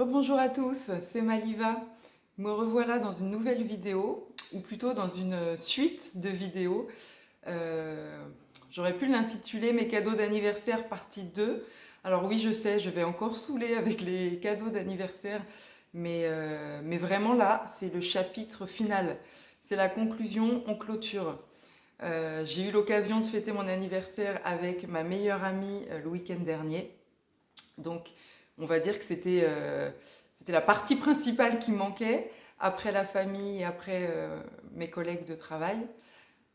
Rebonjour à tous, c'est Maliva. Me revoilà dans une nouvelle vidéo, ou plutôt dans une suite de vidéos. Euh, J'aurais pu l'intituler Mes cadeaux d'anniversaire partie 2. Alors oui, je sais, je vais encore saouler avec les cadeaux d'anniversaire, mais vraiment là, c'est le chapitre final. C'est la conclusion, on clôture. J'ai eu l'occasion de fêter mon anniversaire avec ma meilleure amie le week-end dernier. Donc, on va dire que c'était la partie principale qui manquait, après la famille et après mes collègues de travail.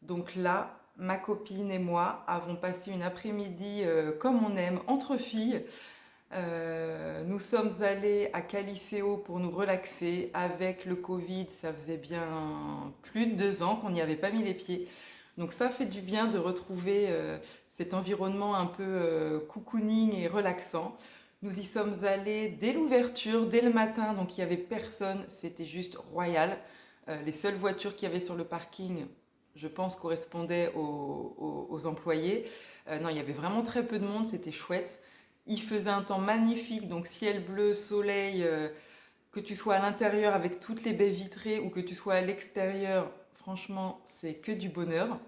Donc là, ma copine et moi avons passé une après-midi comme on aime, entre filles. Nous sommes allés à Caliceo pour nous relaxer. Avec le Covid, ça faisait bien plus de 2 ans qu'on n'y avait pas mis les pieds. Donc ça fait du bien de retrouver cet environnement un peu cocooning et relaxant. Nous y sommes allés dès l'ouverture, dès le matin, donc il n'y avait personne, c'était juste royal. Les seules voitures qu'il y avait sur le parking, je pense, correspondaient aux employés. Non, il y avait vraiment très peu de monde, c'était chouette. Il faisait un temps magnifique, donc ciel bleu, soleil, que tu sois à l'intérieur avec toutes les baies vitrées ou que tu sois à l'extérieur, franchement, c'est que du bonheur.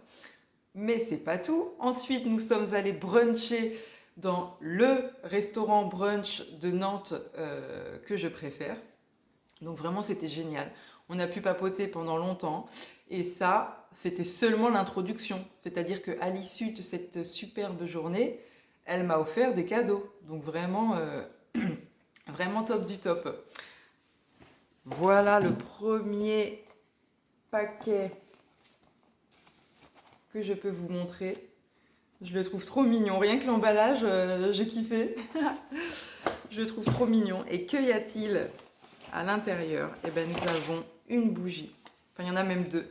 Mais c'est pas tout. Ensuite, nous sommes allés bruncher dans le restaurant brunch de Nantes que je préfère. Donc vraiment, c'était génial. On a pu papoter pendant longtemps. Et ça, c'était seulement l'introduction. C'est-à-dire qu'à l'issue de cette superbe journée, elle m'a offert des cadeaux. Donc vraiment, vraiment top du top. Voilà le premier paquet que je peux vous montrer. Je le trouve trop mignon. Rien que l'emballage, j'ai kiffé. Je le trouve trop mignon. Et que y a-t-il à l'intérieur? Eh bien, nous avons une bougie. Enfin, il y en a même deux.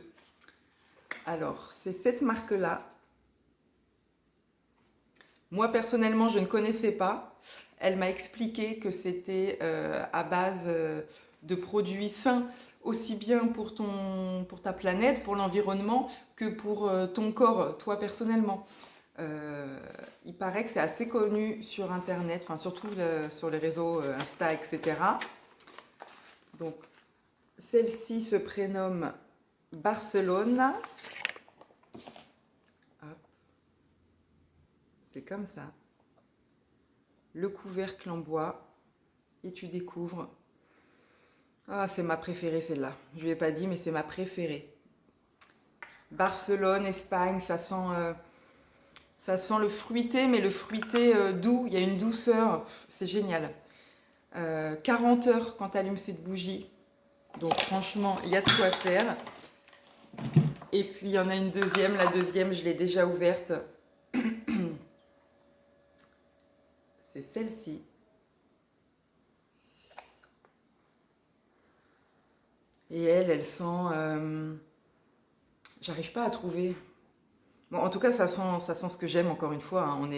Alors, c'est cette marque-là. Moi, personnellement, je ne connaissais pas. Elle m'a expliqué que c'était à base de produits sains, aussi bien pour ta planète, pour l'environnement, que pour ton corps, toi personnellement. Il paraît que c'est assez connu sur Internet, enfin surtout sur les réseaux Insta, etc. Donc, celle-ci se prénomme Barcelona. Hop. C'est comme ça. Le couvercle en bois. Et tu découvres. Ah, c'est ma préférée celle-là. Je ne lui ai pas dit, mais c'est ma préférée. Barcelone, Espagne, ça sent le fruité, mais le fruité doux. Il y a une douceur, c'est génial. 40 heures quand tu allumes cette bougie. Donc franchement, il y a de quoi faire. Et puis il y en a une deuxième. La deuxième, je l'ai déjà ouverte. C'est celle-ci. Et elle sent... j'arrive pas à trouver. Bon, en tout cas, ça sent ce que j'aime, encore une fois. Hein.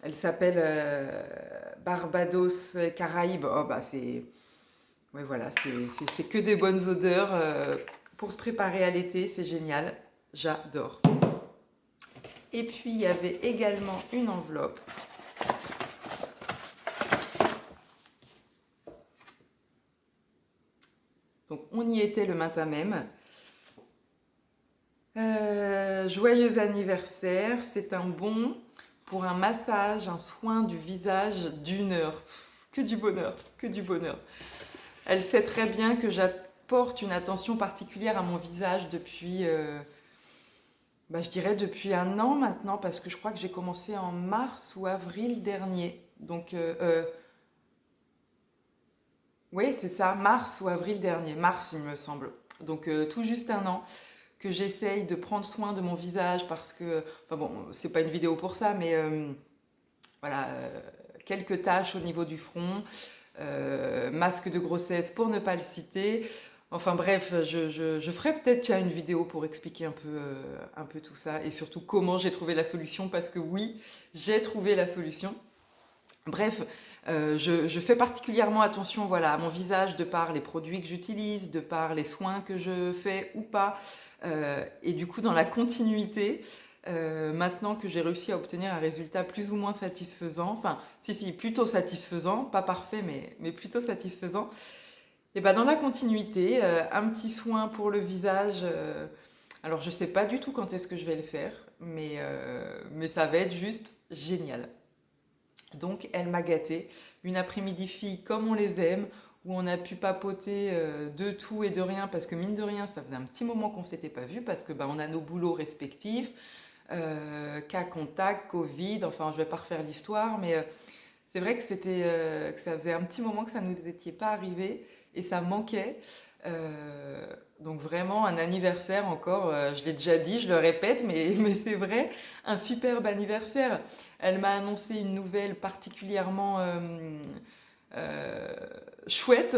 Elle s'appelle Barbados Caraïbes. Oh, bah, c'est... Ouais, voilà, c'est que des bonnes odeurs. Pour se préparer à l'été, c'est génial. J'adore. Et puis, il y avait également une enveloppe. Donc, on y était le matin même. Joyeux anniversaire, c'est un bon pour un massage, un soin du visage d'1 heure. Que du bonheur, que du bonheur. Elle sait très bien que j'apporte une attention particulière à mon visage depuis, je dirais depuis 1 an maintenant, parce que je crois que j'ai commencé en mars ou avril dernier. Donc, oui, c'est ça, mars ou avril dernier, mars il me semble. Donc, tout juste 1 an que j'essaye de prendre soin de mon visage parce que, enfin bon, c'est pas une vidéo pour ça, mais voilà, quelques taches au niveau du front, masque de grossesse pour ne pas le citer. Enfin bref, je ferai peut-être qu'il y a une vidéo pour expliquer un peu tout ça et surtout comment j'ai trouvé la solution parce que oui, j'ai trouvé la solution. Bref, je fais particulièrement attention voilà, à mon visage de par les produits que j'utilise, de par les soins que je fais ou pas. Et du coup, dans la continuité, maintenant que j'ai réussi à obtenir un résultat plus ou moins satisfaisant, enfin, si, plutôt satisfaisant, pas parfait, mais plutôt satisfaisant. Et ben dans la continuité, un petit soin pour le visage. Alors, je sais pas du tout quand est-ce que je vais le faire, mais ça va être juste génial. Donc, elle m'a gâtée. Une après-midi fille comme on les aime, où on a pu papoter de tout et de rien, parce que mine de rien, ça faisait un petit moment qu'on s'était pas vu, parce que ben, on a nos boulots respectifs, cas contact, Covid, enfin, je vais pas refaire l'histoire, mais c'est vrai que que ça faisait un petit moment que ça ne nous était pas arrivé et ça manquait. Donc vraiment un anniversaire encore, je l'ai déjà dit, je le répète, mais c'est vrai, un superbe anniversaire. Elle m'a annoncé une nouvelle particulièrement euh, chouette.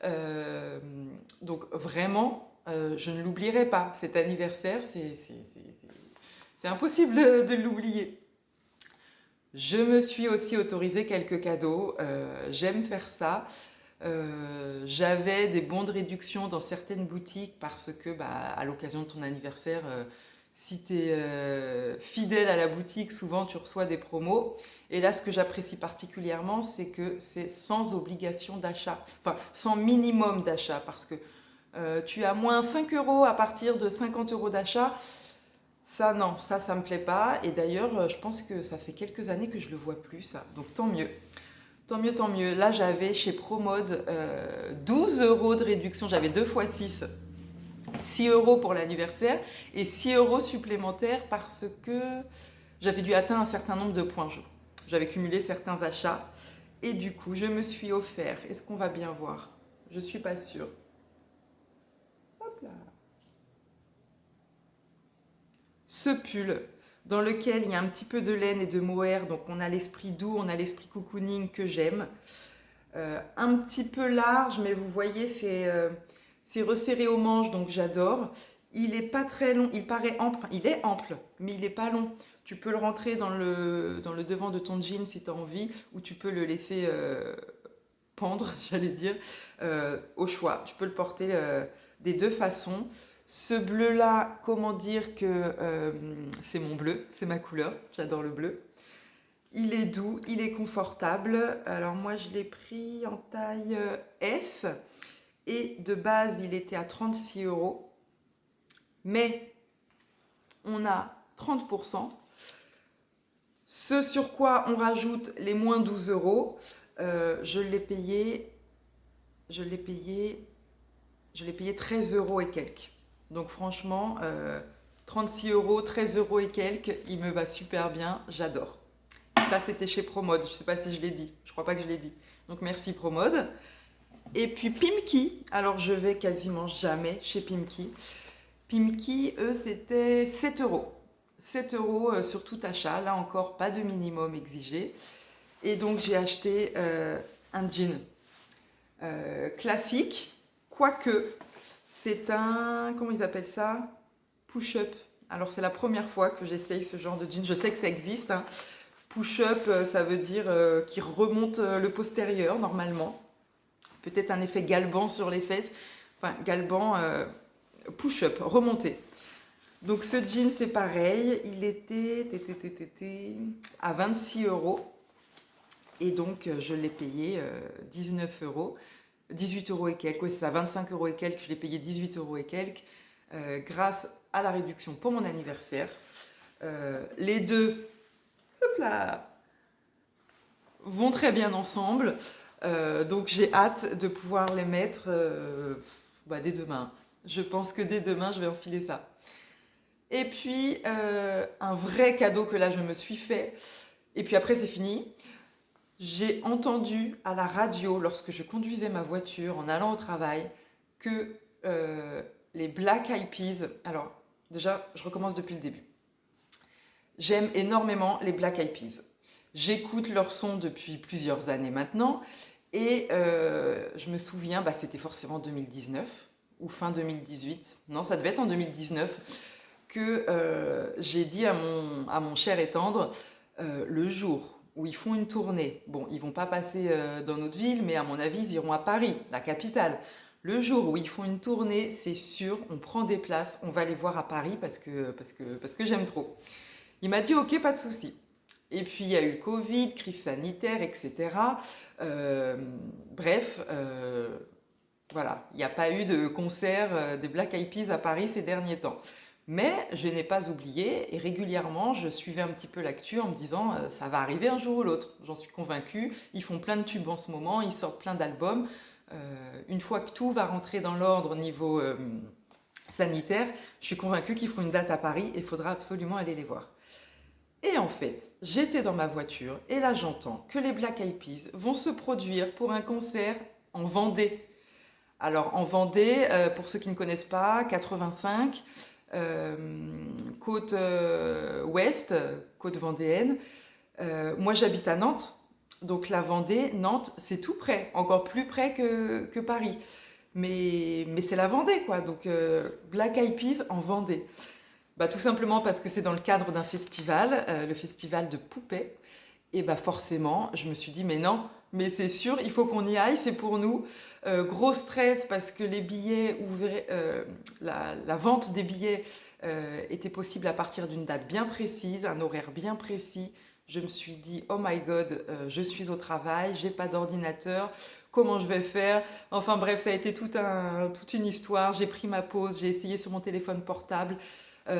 Euh, donc vraiment, je ne l'oublierai pas. Cet anniversaire, c'est impossible de l'oublier. Je me suis aussi autorisé quelques cadeaux. J'aime faire ça. J'avais des bons de réduction dans certaines boutiques parce que, bah, à l'occasion de ton anniversaire, si tu es fidèle à la boutique, souvent tu reçois des promos. Et là, ce que j'apprécie particulièrement, c'est que c'est sans obligation d'achat, enfin sans minimum d'achat, parce que tu as moins 5 euros à partir de 50 euros d'achat. Ça, non, ça me plaît pas. Et d'ailleurs, je pense que ça fait quelques années que je le vois plus, ça. Donc tant mieux. Tant mieux, tant mieux. Là, j'avais chez Promode 12 euros de réduction. J'avais 2 fois 6. 6 euros pour l'anniversaire et 6 euros supplémentaires parce que j'avais dû atteindre un certain nombre de points. J'avais cumulé certains achats. Et du coup, je me suis offert. Est-ce qu'on va bien voir? Je suis pas sûre. Hop là. Ce pull dans lequel il y a un petit peu de laine et de mohair, donc on a l'esprit doux, on a l'esprit cocooning que j'aime. Un petit peu large, mais vous voyez, c'est resserré aux manches, donc j'adore. Il est pas très long, il paraît ample, enfin il est ample, mais il est pas long. Tu peux le rentrer dans dans le devant de ton jean si tu as envie, ou tu peux le laisser pendre, j'allais dire, au choix. Tu peux le porter des deux façons. Ce bleu-là, comment dire que c'est mon bleu, c'est ma couleur, j'adore le bleu. Il est doux, il est confortable. Alors moi, je l'ai pris en taille S et de base, il était à 36 euros. Mais on a 30%. Ce sur quoi on rajoute les moins 12 euros, je l'ai payé 13 euros et quelques. Donc franchement, 36 euros, 13 euros et quelques, il me va super bien, j'adore. Ça, c'était chez Promode. Je ne sais pas si je l'ai dit. Je crois pas que je l'ai dit. Donc, merci Promode. Et puis Pimki. Alors, je vais quasiment jamais chez Pimki. Pimki, eux, c'était 7 euros. 7 euros sur tout achat. Là encore, pas de minimum exigé. Et donc, j'ai acheté un jean classique. Quoique, c'est un... Comment ils appellent ça? Push-up. Alors, c'est la première fois que j'essaye ce genre de jean. Je sais que ça existe, hein. Push-up, ça veut dire qu'il remonte le postérieur, normalement. Peut-être un effet galban sur les fesses. Enfin, galban, push-up, remonté. Donc ce jean, c'est pareil. Il était à 26 euros. Et donc, je l'ai payé 19 euros. 18 euros et quelques. Oui, c'est ça, 25 euros et quelques. Je l'ai payé 18 euros et quelques. Grâce à la réduction pour mon anniversaire. Les deux... Hop là, vont très bien ensemble. Donc j'ai hâte de pouvoir les mettre dès demain. Je pense que dès demain, je vais enfiler ça. Et puis, un vrai cadeau que là, je me suis fait. Et puis après, c'est fini. J'ai entendu à la radio, lorsque je conduisais ma voiture en allant au travail, que les Black Eyed Peas... Alors, déjà, je recommence depuis le début. J'aime énormément les Black Eyed Peas. J'écoute leur son depuis plusieurs années maintenant et je me souviens, c'était forcément 2019 ou fin 2018, non ça devait être en 2019, que j'ai dit à mon cher et tendre, le jour où ils font une tournée, bon ils vont pas passer dans notre ville mais à mon avis ils iront à Paris, la capitale. Le jour où ils font une tournée, c'est sûr, on prend des places, on va les voir à Paris parce que j'aime trop. Il m'a dit ok, pas de souci. Et puis il y a eu le Covid, crise sanitaire, etc. Bref, voilà, il n'y a pas eu de concert des Black Eyed Peas à Paris ces derniers temps. Mais je n'ai pas oublié et régulièrement je suivais un petit peu l'actu en me disant ça va arriver un jour ou l'autre. J'en suis convaincue. Ils font plein de tubes en ce moment, ils sortent plein d'albums. Une fois que tout va rentrer dans l'ordre au niveau sanitaire, je suis convaincue qu'ils feront une date à Paris et il faudra absolument aller les voir. Et en fait, j'étais dans ma voiture et là j'entends que les Black Eyed Peas vont se produire pour un concert en Vendée. Alors en Vendée, pour ceux qui ne connaissent pas, 85, euh, côte ouest, côte vendéenne. Moi j'habite à Nantes, donc la Vendée, Nantes, c'est tout près, encore plus près que Paris. Mais c'est la Vendée quoi, donc Black Eyed Peas en Vendée. Bah, tout simplement parce que c'est dans le cadre d'un festival, le festival de Poupée. Et bah forcément, je me suis dit, mais non, mais c'est sûr, il faut qu'on y aille, c'est pour nous. Gros stress parce que les billets ouvraient, la vente des billets était possible à partir d'une date bien précise, un horaire bien précis. Je me suis dit, oh my god, je suis au travail, j'ai pas d'ordinateur, comment je vais faire? Enfin bref, ça a été toute une histoire. J'ai pris ma pause, j'ai essayé sur mon téléphone portable.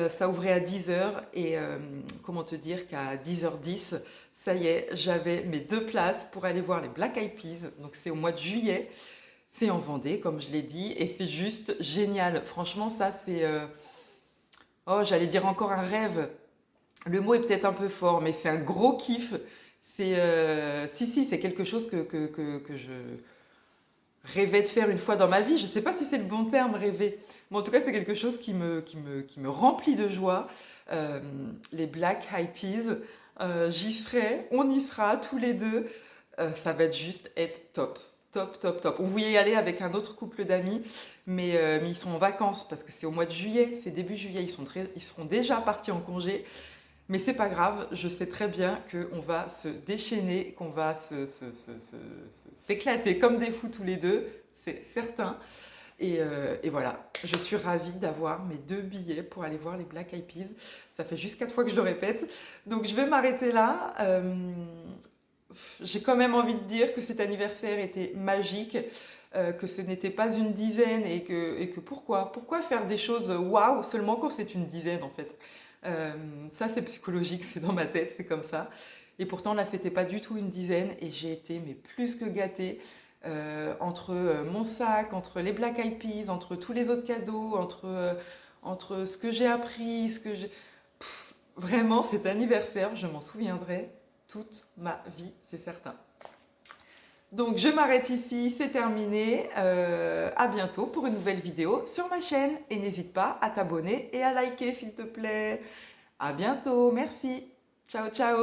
Ça ouvrait à 10h et comment te dire qu'à 10h10, ça y est, j'avais mes 2 places pour aller voir les Black Eyed Peas. Donc c'est au mois de juillet, c'est en Vendée comme je l'ai dit et c'est juste génial. Franchement ça c'est, oh j'allais dire encore un rêve. Le mot est peut-être un peu fort mais c'est un gros kiff. C'est, si c'est quelque chose que je rêvais de faire une fois dans ma vie. Je ne sais pas si c'est le bon terme, rêver. Mais en tout cas, c'est quelque chose qui me remplit de joie. Euh, les Black Eyed Peas, j'y serai, on y sera tous les deux. Ça va juste être top. Top, top, top. On voulait y aller avec un autre couple d'amis, mais ils sont en vacances parce que c'est au mois de juillet, c'est début juillet, ils seront déjà partis en congé. Mais c'est pas grave, je sais très bien qu'on va se déchaîner, qu'on va s'éclater comme des fous tous les deux, c'est certain. Et voilà, je suis ravie d'avoir mes 2 billets pour aller voir les Black Eyed Peas. Ça fait juste 4 fois que je le répète. Donc je vais m'arrêter là. J'ai quand même envie de dire que cet anniversaire était magique, que ce n'était pas une dizaine et que pourquoi faire des choses waouh seulement quand c'est une dizaine en fait. Ça c'est psychologique, c'est dans ma tête, c'est comme ça. Et pourtant là c'était pas du tout une dizaine et j'ai été mais plus que gâtée. Entre mon sac, entre les Black Eyed Peas, entre tous les autres cadeaux, entre ce que j'ai appris, ce que j'ai... Vraiment cet anniversaire, je m'en souviendrai toute ma vie, c'est certain. Donc je m'arrête ici, c'est terminé. À bientôt pour une nouvelle vidéo sur ma chaîne. Et n'hésite pas à t'abonner et à liker s'il te plaît. À bientôt, merci. Ciao, ciao.